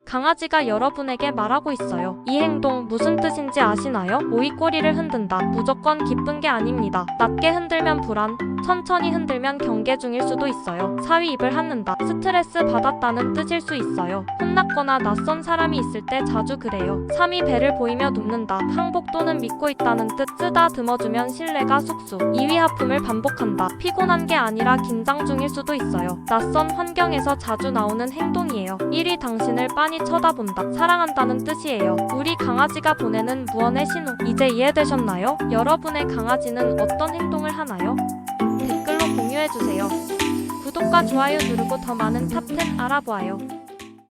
강아지가 여러분에게 말하고 있어요. 이 행동 무슨 뜻인지 아시나요? 오이꼬리를 흔든다. 무조건 기쁜 게 아닙니다. 낮게 흔들면 불안, 천천히 흔들면 경계 중일 수도 있어요. 사위 입을 핥는다. 스트레스 받았다는 뜻일 수 있어요. 혼났거나 낯선 사람이 있을 때 자주 그래요. 3위 배를 보이며 눕는다. 항복 또는 믿고 있다는 뜻. 쓰다듬어주면 신뢰가 쑥쑥. 2위 하품을 반복한다. 피곤한 게 아니라 긴장 중일 수도 있어요. 낯선 환경에서 자주 나오는 행동이에요. 1위 당신을 빤히 쳐다본다. 사랑한다는 뜻이에요. 우리 강아지가 보내는 무언의 신호. 이제 이해되셨나요? 여러분의 강아지는 어떤 행동을 하나요? 댓글로 공유해주세요. 구독과 좋아요 누르고 더 많은 탑10 알아보아요.